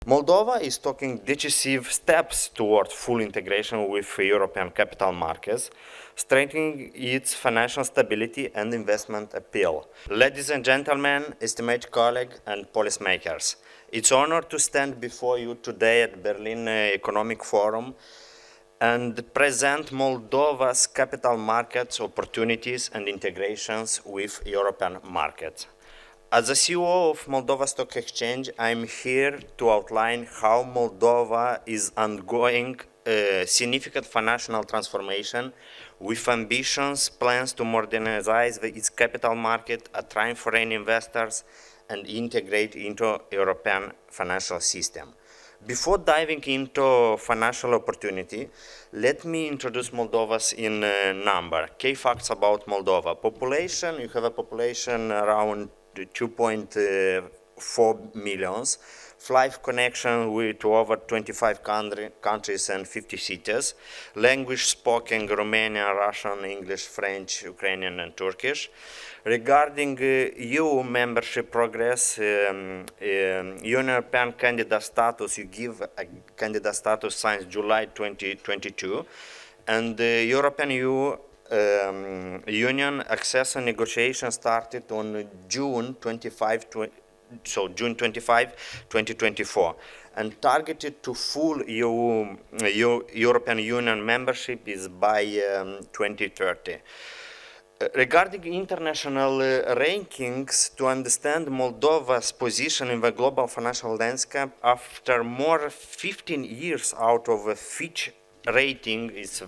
Moldova is taking decisive steps toward full integration with European capital markets, strengthening its financial stability and investment appeal. Ladies and gentlemen, esteemed colleagues and policymakers, it's an honor to stand before you today at Berlin Economic Forum and present Moldova's capital markets opportunities and integrations with European markets. As the CEO of Moldova Stock Exchange, I'm here to outline how Moldova is undergoing a significant financial transformation with ambitious plans to modernize its capital market, attract foreign investors, and integrate into European financial system. Before diving into financial opportunity, let me introduce Moldova's in number. Key facts about Moldova. Population, you have a population around 2.4 millions, flight connection to over 25 countries and 50 cities, language spoken Romanian, Russian, English, French, Ukrainian, and Turkish. Regarding EU membership progress, European candidate status, you give a candidate status since July 2022, and the European Union accession negotiations started on June 25, 2024, and targeted to full European Union membership is by 2030. Regarding international rankings, to understand Moldova's position in the global financial landscape, after more than 15 years out of a Fitch rating, is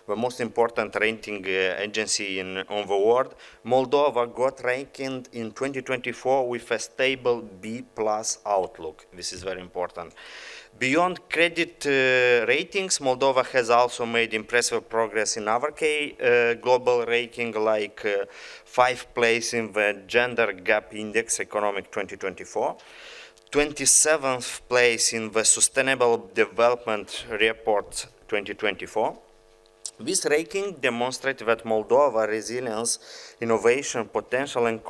the most important rating agency on the world, Moldova got ranked in 2024 with a stable B+ outlook. This is very important. Beyond credit ratings, Moldova has also made impressive progress in other global ranking, like 5th place in the Gender Gap Index Economic 2024, 27th place in the Sustainable Development Report 2024. This ranking demonstrates that Moldova's resilience, innovation potential, and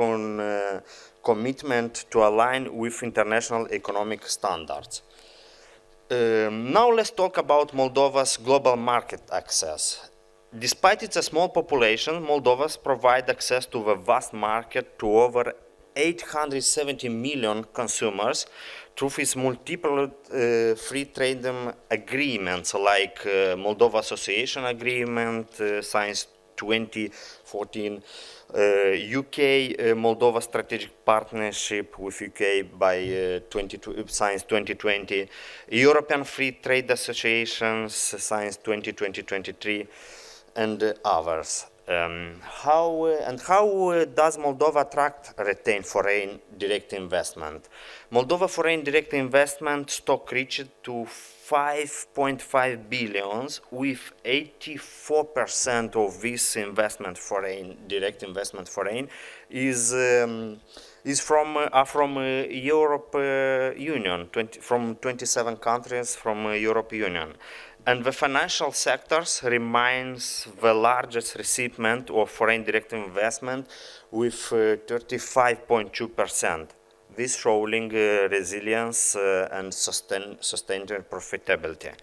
commitment to align with international economic standards. Now let's talk about Moldova's global market access. Despite its small population, Moldova provides access to the vast market to over 870 million consumers through its multiple free trade agreements, like Moldova Association Agreement signed 2014, UK Moldova Strategic Partnership with UK by signed 2020, European Free Trade Associations signed 2023, and others. How does Moldova attract, retain foreign direct investment? Moldova foreign direct investment stock reached to 5.5 billion, with 84% of this investment direct investment is from Europe Union, from 27 countries from Europe Union. And the financial sectors remains the largest recipient of foreign direct investment with 35.2%. This showing resilience and sustained profitability.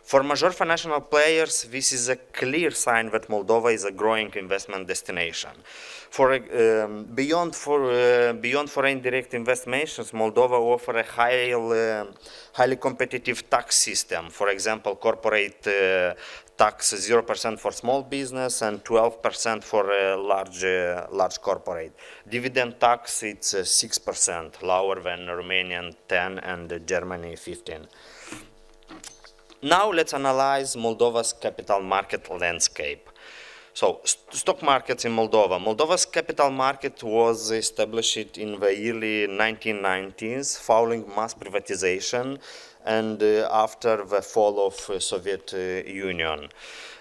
For major financial players, this is a clear sign that Moldova is a growing investment destination. Beyond foreign direct investments, Moldova offers a highly competitive tax system. For example, corporate tax 0% for small business and 12% for large corporate. Dividend tax, it's 6%, lower than Romanian 10 and Germany 15. Now let's analyze Moldova's capital market landscape. So, stock markets in Moldova. Moldova's capital market was established in the early 1990s following mass privatization and after the fall of the Soviet Union.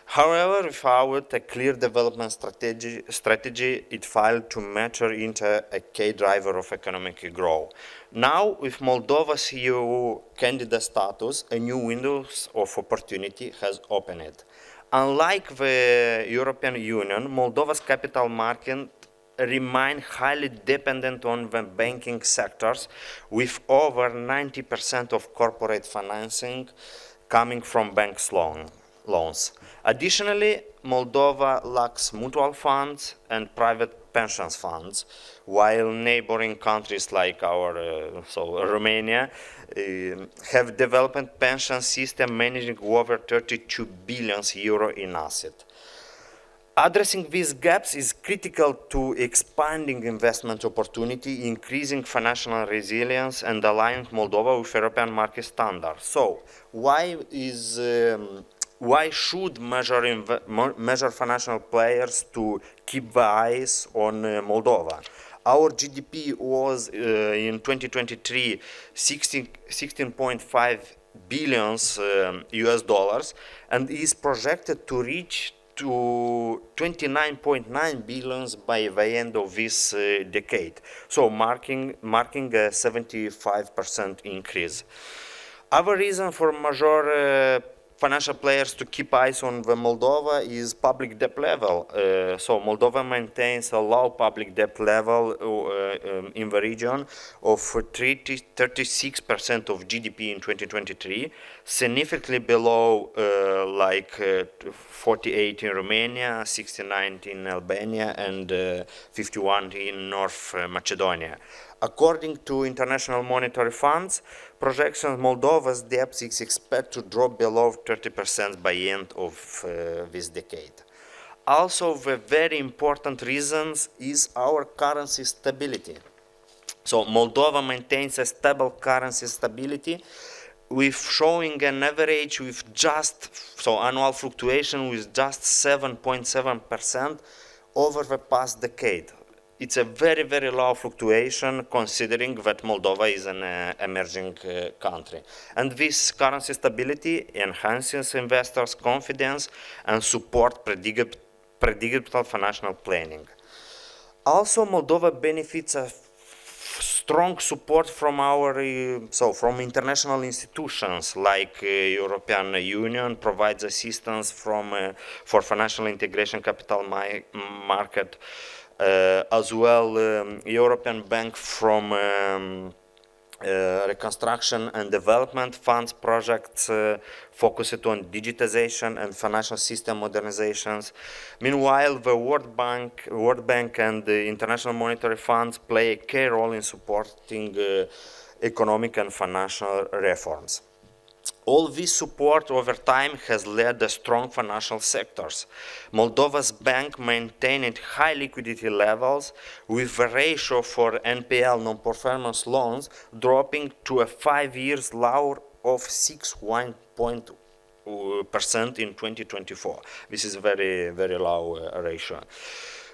However, without a clear development strategy, it failed to mature into a key driver of economic growth. Now, with Moldova's EU candidate status, a new window of opportunity has opened. Unlike the European Union, Moldova's capital market remain highly dependent on the banking sectors, with over 90% of corporate financing coming from banks' loans. Additionally, Moldova lacks mutual funds and private pensions funds, while neighboring countries like Romania have developed pension system managing over 32 billion euro in assets. Addressing these gaps is critical to expanding investment opportunity, increasing financial resilience, and aligning Moldova with European market standards. So, why should measure financial players to keep the eyes on Moldova? Our GDP was in 2023 16.5 billions US dollars and is projected to reach to 29.9 billions by the end of this decade, so marking a 75% increase. Our reason for major financial players to keep eyes on the Moldova is public debt level. So Moldova maintains a low public debt level in the region of 36% of GDP in 2023, significantly below 48 in Romania, 69 in Albania, and 51 in North Macedonia. According to International Monetary Fund's projections, Moldova's debt is expected to drop below 30% by the end of this decade. Also, the very important reason is our currency stability. So Moldova maintains a stable currency stability, with showing an average annual fluctuation with just 7.7% over the past decade. It's a very, very low fluctuation considering that Moldova is an emerging country. And this currency stability enhances investors' confidence and support predictable financial planning. Also, Moldova benefits a strong support from from international institutions like European Union provides assistance for financial integration capital market. As well, European Bank from Reconstruction and Development funds projects focused on digitization and financial system modernizations. Meanwhile, the World Bank and the International Monetary Funds play a key role in supporting economic and financial reforms. All this support over time has led to strong financial sectors. Moldova's bank maintained high liquidity levels, with the ratio for NPL non-performance loans dropping to a 5-year low of 6.1% in 2024. This is a very, very low ratio.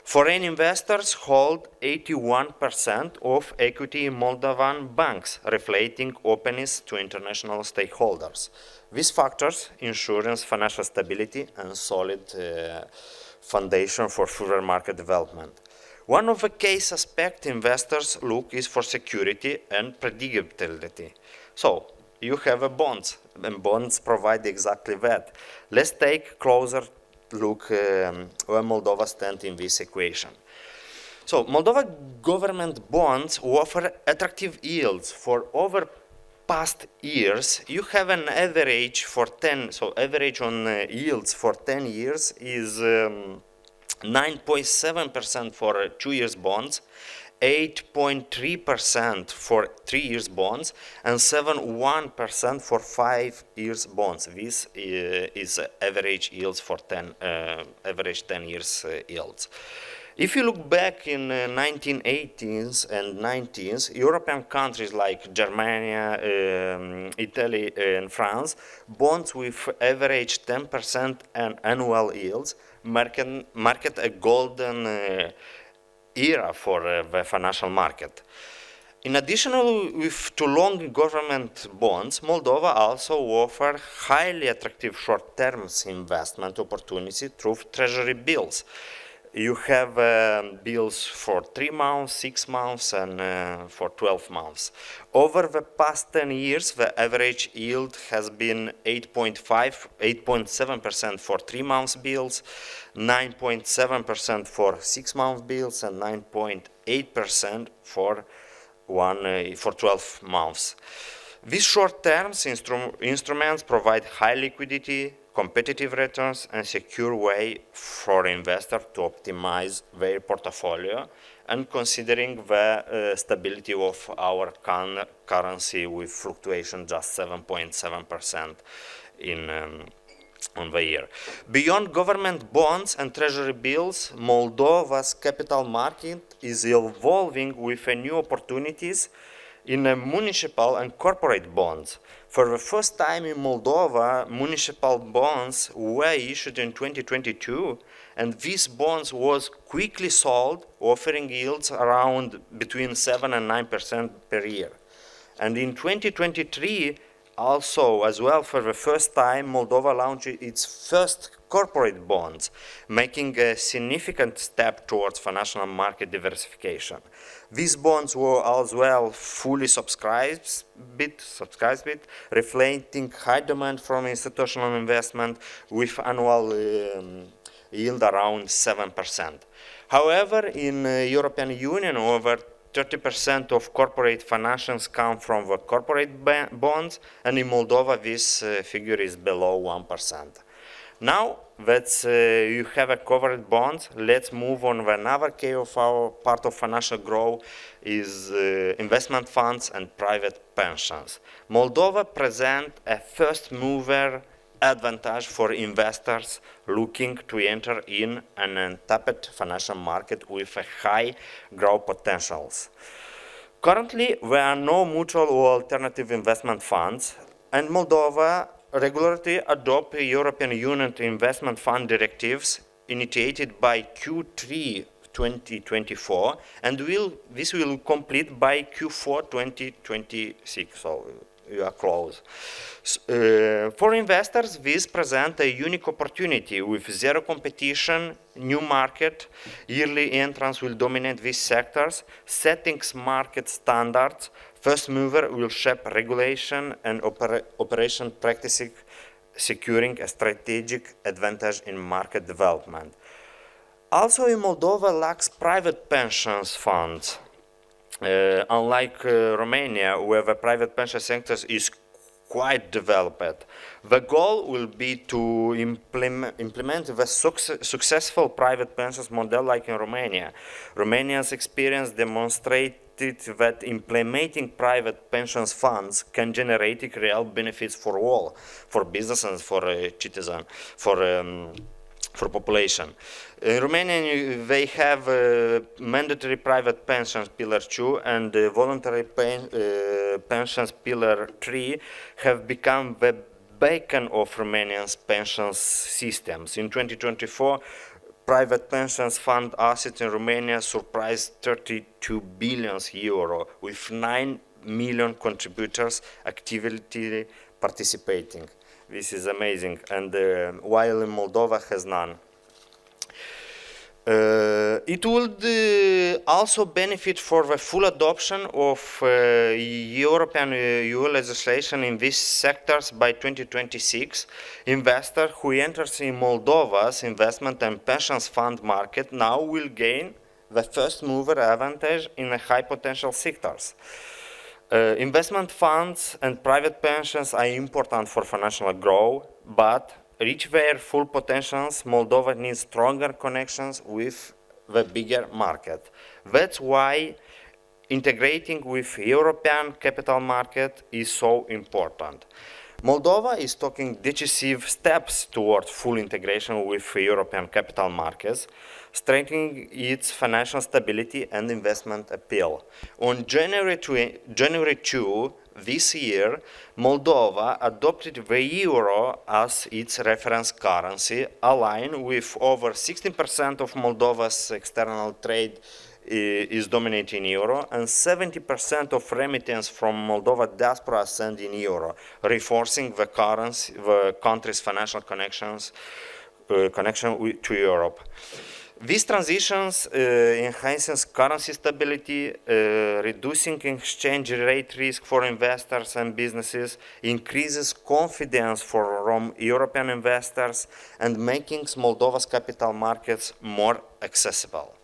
Foreign investors hold 81% of equity in Moldovan banks, reflecting openness to international stakeholders. These factors ensure financial stability and solid foundation for further market development. One of the key aspects investors look is for security and predictability. So, you have bonds, and bonds provide exactly that. Let's take a closer look where Moldova stands in this equation. So, Moldova government bonds offer attractive yields for over past years. You have an average for 10, so average on yields for 10 years is 9.7% for 2 years bonds, 8.3% for 3 years bonds, and 7.1% for 5 years bonds. This is average yields for average 10 years yields. If you look back in 1980s and 90s, European countries like Germany, Italy, and France, bonds with average 10% and annual yields market a golden era for the financial market. In addition to long government bonds, Moldova also offers highly attractive short-term investment opportunities through treasury bills. you have bills for 3 months, 6 months, and for 12 months. Over the past 10 years, the average yield has been 8.7% for 3 months bills, 9.7% for 6 months bills, and 9.8% for 12 months. These short-term instruments provide high liquidity, competitive returns, and secure way for investors to optimize their portfolio, and considering the stability of our currency with fluctuation just 7.7% on the year. Beyond government bonds and treasury bills, Moldova's capital market is evolving with new opportunities in municipal and corporate bonds. For the first time in Moldova, municipal bonds were issued in 2022, and these bonds was quickly sold, offering yields around between 7 and 9% per year. And in 2023, also, as well, for the first time, Moldova launched its first corporate bonds, making a significant step towards financial market diversification. These bonds were as well fully subscribed, reflecting high demand from institutional investment with annual yield around 7%. However, in the European Union, over 30% of corporate financials come from the corporate bonds, and in Moldova this figure is below 1%. Now that you have a covered bond, let's move on. Another key of our part of financial growth is investment funds and private pensions. Moldova presents a first mover advantage for investors looking to enter in an untapped financial market with a high growth potentials. Currently, there are no mutual or alternative investment funds, and Moldova regularly adopts European Union investment fund directives initiated by Q3 2024, and this will complete by Q4 2026. So you are close. For investors, this presents a unique opportunity with zero competition, new market, yearly entrants will dominate these sectors, setting market standards, first mover will shape regulation and operation practices, securing a strategic advantage in market development. Also, in Moldova lacks private pensions funds. Unlike Romania, where the private pension sector is quite developed. The goal will be to implement the successful private pensions model like in Romania. Romania's experience demonstrated that implementing private pensions funds can generate real benefits for all, for businesses, for citizens, for population. In Romania, they have mandatory private pensions Pillar 2 and voluntary pensions Pillar 3 have become the beacon of Romania's pensions systems. In 2024, private pensions fund assets in Romania surpassed 32 billion euro, with 9 million contributors actively participating. This is amazing, and while in Moldova has none. It would also benefit for the full adoption of European EU legislation in these sectors by 2026. Investor who enters in Moldova's investment and pensions fund market now will gain the first mover advantage in the high potential sectors. Investment funds and private pensions are important for financial growth, but to reach their full potentials, Moldova needs stronger connections with the bigger market. That's why integrating with European capital market is so important. Moldova is taking decisive steps towards full integration with European capital markets, strengthening its financial stability and investment appeal. On January 2 this year, Moldova adopted the euro as its reference currency, aligned with over 16% of Moldova's external trade is dominated in euro, and 70% of remittance from Moldova diaspora sent in euro, reinforcing the country's financial connection to Europe. These transitions enhances currency stability, reducing exchange rate risk for investors and businesses, increases confidence from European investors, and making Moldova's capital markets more accessible.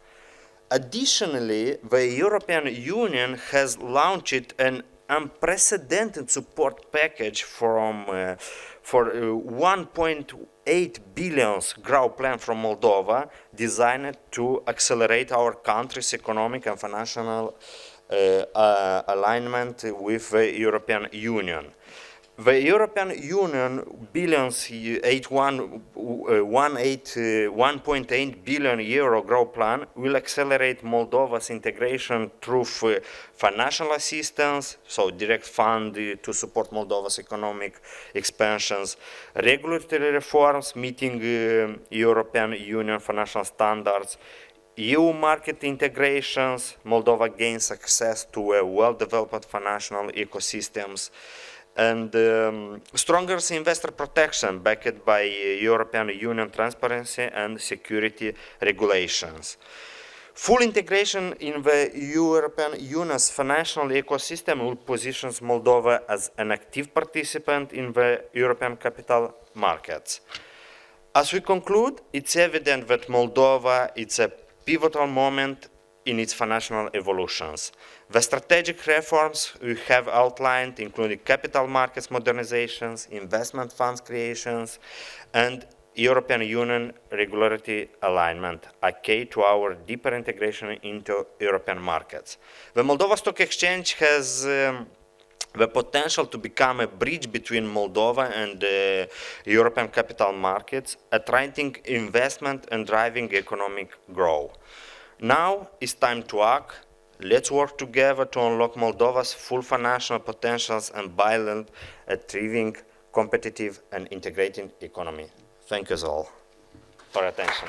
Additionally, the European Union has launched an unprecedented support package for 1.8 billion growth plan from Moldova, designed to accelerate our country's economic and financial alignment with the European Union. The European Union billions 1.8 billion euro growth plan will accelerate Moldova's integration through financial assistance, so direct fund to support Moldova's economic expansions, regulatory reforms meeting European Union financial standards, EU market integrations. Moldova gains access to a well-developed financial ecosystems, and stronger investor protection backed by European Union transparency and security regulations. Full integration in the European Union's financial ecosystem will position Moldova as an active participant in the European capital markets. As we conclude, it's evident that Moldova is a pivotal moment in its financial evolutions. The strategic reforms we have outlined, including capital markets modernizations, investment funds creations, and European Union regulatory alignment, are key to our deeper integration into European markets. The Moldova Stock Exchange has the potential to become a bridge between Moldova and European capital markets, attracting investment and driving economic growth. Now it's time to act. Let's work together to unlock Moldova's full financial potentials and build a thriving, competitive and integrated economy. Thank you all for your attention.